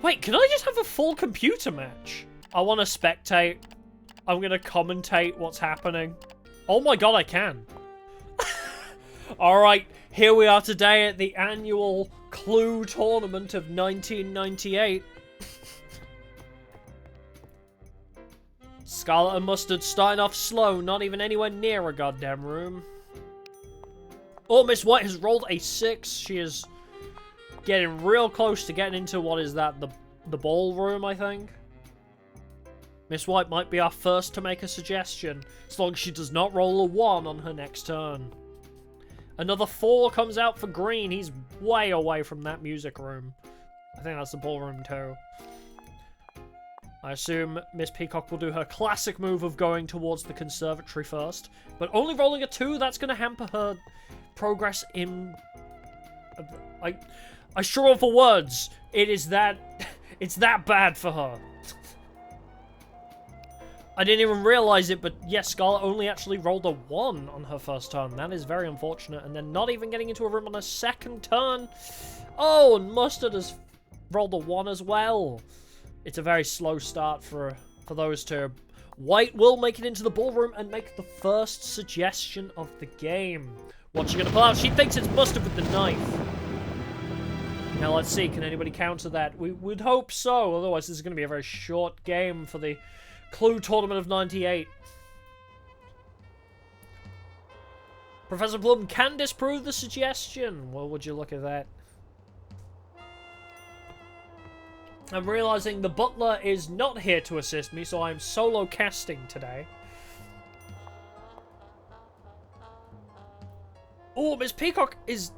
Wait, can I just have a full computer match? I want to spectate. I'm going to commentate what's happening. Oh my god, I can. Alright, here we are today at the annual Clue tournament of 1998. Scarlet and Mustard starting off slow, not even anywhere near a goddamn room. Oh, Miss White has rolled a 6. She is getting real close to getting into, what is that, the ballroom, I think? Miss White might be our first to make a suggestion, as long as she does not roll a 1 on her next turn. Another 4 comes out for Green. He's way away from that music room. I think that's the ballroom too. I assume Miss Peacock will do her classic move of going towards the conservatory first, but only rolling a 2, that's going to hamper her progress in... I struggle for words. It's that bad for her. I didn't even realize it, but yes, Scarlet only actually rolled a 1 on her first turn. That is very unfortunate. And then not even getting into a room on her second turn. Oh, and Mustard has rolled a 1 as well. It's a very slow start for those two. White will make it into the ballroom and make the first suggestion of the game. What's she going to pull out? She thinks it's Mustard with the knife. Now let's see, can anybody counter that? We would hope so, otherwise this is going to be a very short game for the Clue Tournament of 98. Professor Plum can disprove the suggestion. Well, would you look at that? I'm realizing the butler is not here to assist me, so I'm solo casting today. Oh, Miss Peacock is...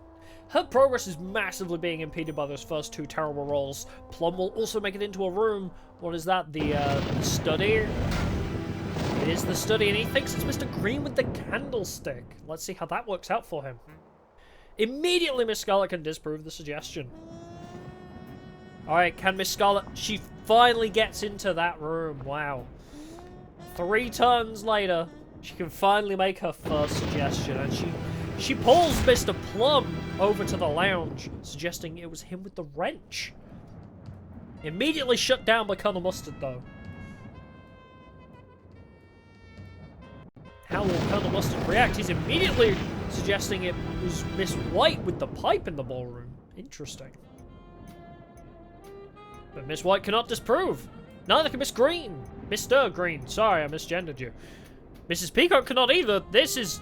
Her progress is massively being impeded by those first 2 terrible rolls. Plum will also make it into a room. What is that? The study? It is the study, and he thinks it's Mr. Green with the candlestick. Let's see how that works out for him. Immediately, Miss Scarlet can disprove the suggestion. Alright, can Miss Scarlet... She finally gets into that room. Wow. 3 turns later, she can finally make her first suggestion, and she pulls Mr. Plum over to the lounge, suggesting it was him with the wrench. Immediately shut down by Colonel Mustard, though. How will Colonel Mustard react? He's immediately suggesting it was Miss White with the pipe in the ballroom. Interesting. But Miss White cannot disprove. Neither can Miss Green. Mr. Green. Sorry, I misgendered you. Mrs. Peacock cannot either. This is...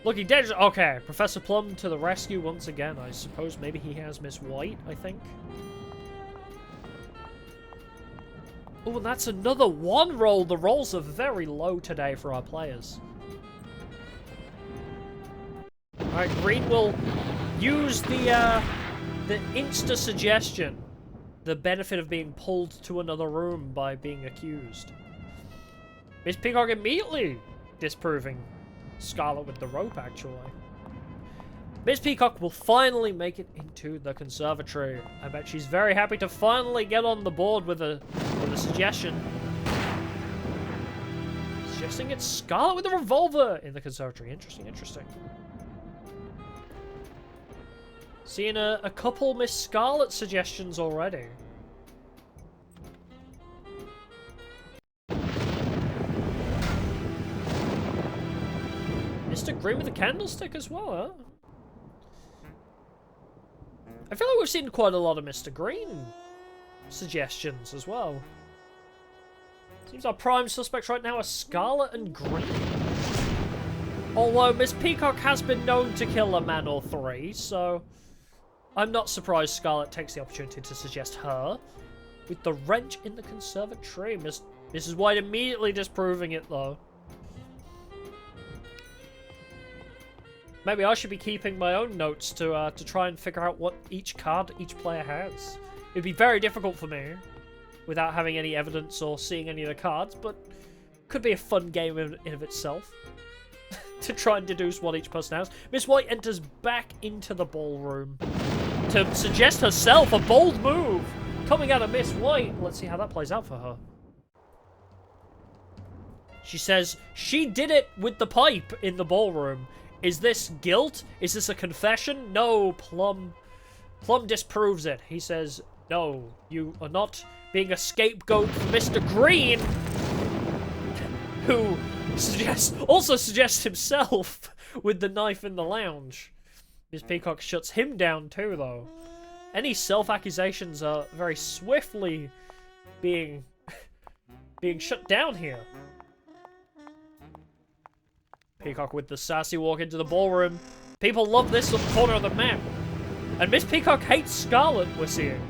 looking dangerous. Okay, Professor Plum to the rescue once again. I suppose maybe he has Miss White, I think. Oh, and that's another 1 roll. The rolls are very low today for our players. Alright, Green will use the insta-suggestion. The benefit of being pulled to another room by being accused. Miss Peacock immediately disproving Scarlet with the rope, actually. Miss Peacock will finally make it into the conservatory. I bet she's very happy to finally get on the board with a suggestion. Suggesting it's Scarlet with a revolver in the conservatory. Interesting, interesting. Seeing a couple Miss Scarlet suggestions already. Mr. Green with the candlestick as well, huh? I feel like we've seen quite a lot of Mr. Green suggestions as well. Seems our prime suspects right now are Scarlet and Green. Although Miss Peacock has been known to kill a man or 3, so I'm not surprised Scarlet takes the opportunity to suggest her. With the wrench in the conservatory. Mrs. White immediately disproving it, though. Maybe I should be keeping my own notes to try and figure out what each card each player has. It'd be very difficult for me without having any evidence or seeing any of the cards, but could be a fun game in and of itself to try and deduce what each person has. Miss White enters back into the ballroom to suggest herself a bold move coming out of Miss White. Let's see how that plays out for her. She says she did it with the pipe in the ballroom. Is this guilt? Is this a confession? No, Plum disproves it. He says, No, you are not being a scapegoat for Mr. Green, who also suggests himself with the knife in the lounge. Miss Peacock shuts him down too, though. Any self-accusations are very swiftly being shut down here. Peacock with the sassy walk into the ballroom. People love this corner of the map. And Miss Peacock hates Scarlet, we're seeing.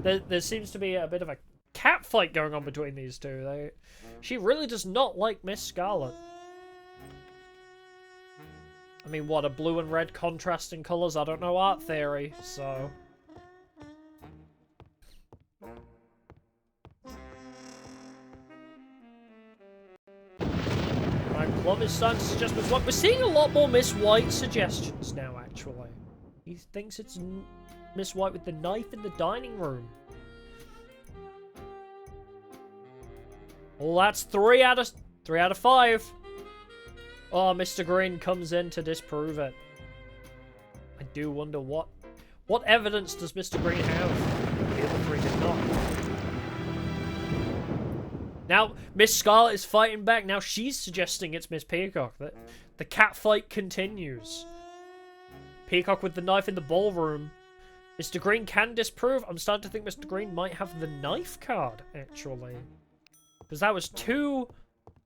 There seems to be a bit of a cat fight going on between these two. She really does not like Miss Scarlet. I mean, what, a blue and red contrasting colours? I don't know art theory, so... Right, Plum is starting to suggest Miss White. We're seeing a lot more Miss White suggestions now, actually. He thinks it's Miss White with the knife in the dining room. Well, that's 3 out of 5. Oh, Mr. Green comes in to disprove it. I do wonder what evidence does Mr. Green have? The other 3 did not. Now, Miss Scarlet is fighting back. Now she's suggesting it's Miss Peacock. The cat fight continues. Peacock with the knife in the ballroom. Mr. Green can disprove. I'm starting to think Mr. Green might have the knife card, actually. Because that was two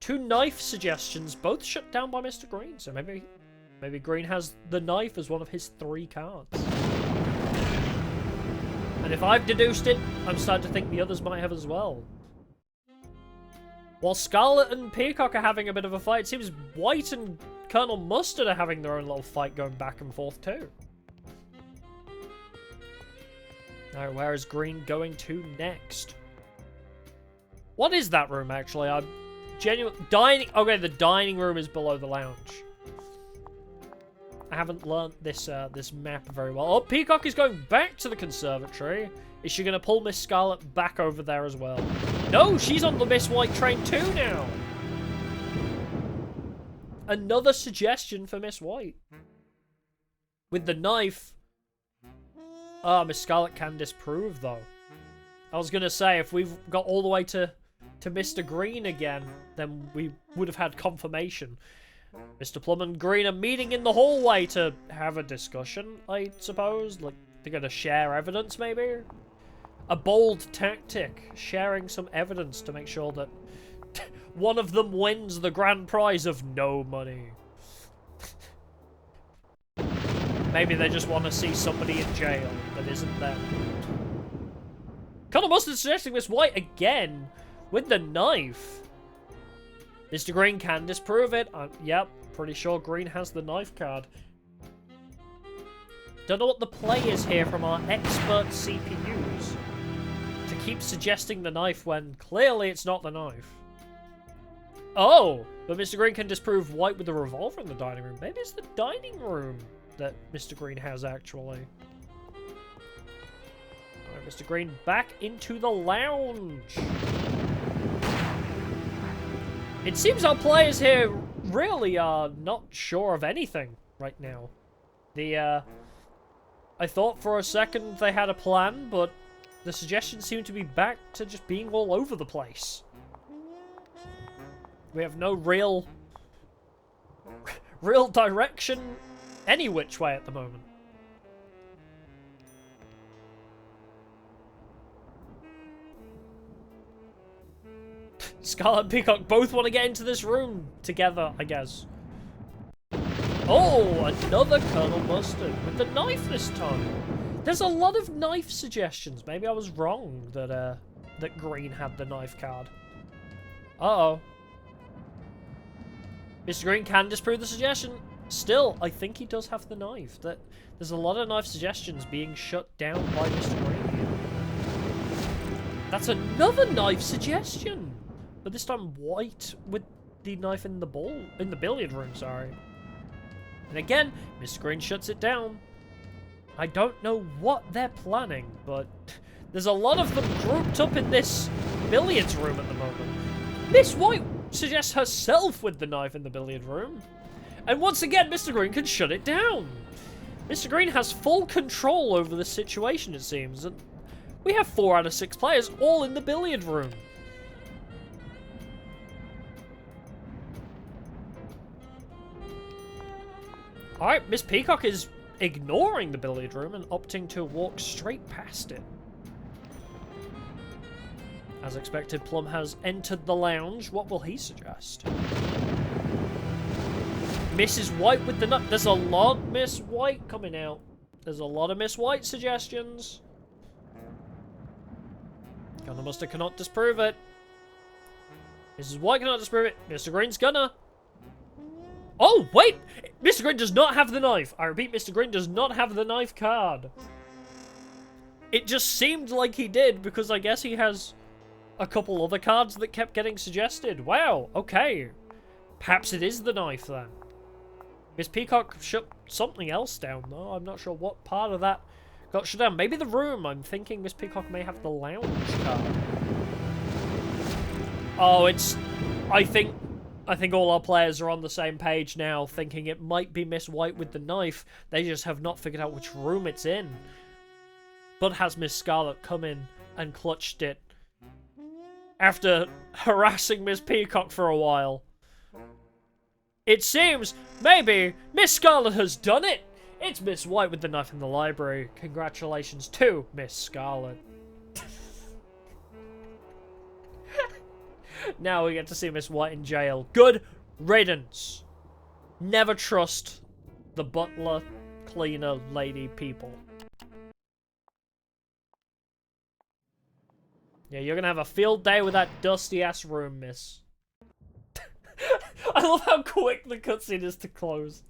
knife suggestions, both shut down by Mr. Green. So maybe Green has the knife as one of his 3 cards. And if I've deduced it, I'm starting to think the others might have as well. While Scarlet and Peacock are having a bit of a fight, it seems White and Colonel Mustard are having their own little fight going back and forth too. Alright, where is Green going to next? What is that room, actually? I'm dining... Okay, the dining room is below the lounge. I haven't learnt this this map very well. Oh, Peacock is going back to the conservatory. Is she going to pull Miss Scarlet back over there as well? No, she's on the Miss White train too now. Another suggestion for Miss White. With the knife. Ah, Miss Scarlet can disprove, though. I was going to say, if we've got all the way to Mr. Green again, then we would have had confirmation. Mr. Plum and Green are meeting in the hallway to have a discussion, I suppose. Like, they're going to share evidence, maybe? A bold tactic, sharing some evidence to make sure that one of them wins the grand prize of no money. Maybe they just want to see somebody in jail that isn't them. Colonel Mustard suggesting Miss White again with the knife. Mr. Green can disprove it. Yep, pretty sure Green has the knife card. Don't know what the play is here from our expert CPUs to keep suggesting the knife when clearly it's not the knife. Oh, but Mr. Green can disprove White with the revolver in the dining room. Maybe it's the dining room that Mr. Green has, actually. Alright, Mr. Green back into the lounge. It seems our players here really are not sure of anything right now. I thought for a second they had a plan, but the suggestions seem to be back to just being all over the place. We have no real direction any which way at the moment. Scarlet and Peacock both want to get into this room together, I guess. Oh, another Colonel Mustard with the knife this time. There's a lot of knife suggestions. Maybe I was wrong that that Green had the knife card. Uh-oh. Mr. Green can disprove the suggestion. Still, I think he does have the knife. There's a lot of knife suggestions being shut down by Mr. Green here. That's another knife suggestion. But this time White with the knife in the billiard room, sorry. And again, Mr. Green shuts it down. I don't know what they're planning, but there's a lot of them grouped up in this billiards room at the moment. Miss White suggests herself with the knife in the billiard room. And once again, Mr. Green can shut it down. Mr. Green has full control over the situation, it seems. And We have 4 out of 6 players all in the billiard room. Alright, Miss Peacock is ignoring the billiard room and opting to walk straight past it. As expected, Plum has entered the lounge. What will he suggest? Mrs. White with the nut. There's a lot of Miss White coming out. There's a lot of Miss White suggestions. Gunner Muster cannot disprove it. Mrs. White cannot disprove it. Mr. Green's gonna. Oh, wait! Mr. Green does not have the knife. I repeat, Mr. Green does not have the knife card. It just seemed like he did because I guess he has a couple other cards that kept getting suggested. Wow, okay. Perhaps it is the knife then. Miss Peacock shut something else down though. I'm not sure what part of that got shut down. Maybe the room. I'm thinking Miss Peacock may have the lounge card. Oh, it's... I think all our players are on the same page now, thinking it might be Miss White with the knife. They just have not figured out which room it's in. But has Miss Scarlet come in and clutched it after harassing Miss Peacock for a while? It seems maybe Miss Scarlet has done it. It's Miss White with the knife in the library. Congratulations to Miss Scarlet. Now we get to see Miss White in jail. Good riddance. Never trust the butler, cleaner, lady people. Yeah, you're gonna have a field day with that dusty-ass room, miss. I love how quick the cutscene is to close.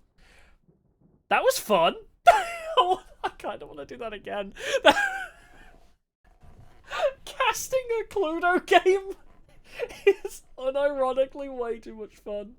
That was fun. I kind of want to do that again. Casting a Cluedo game is unironically way too much fun.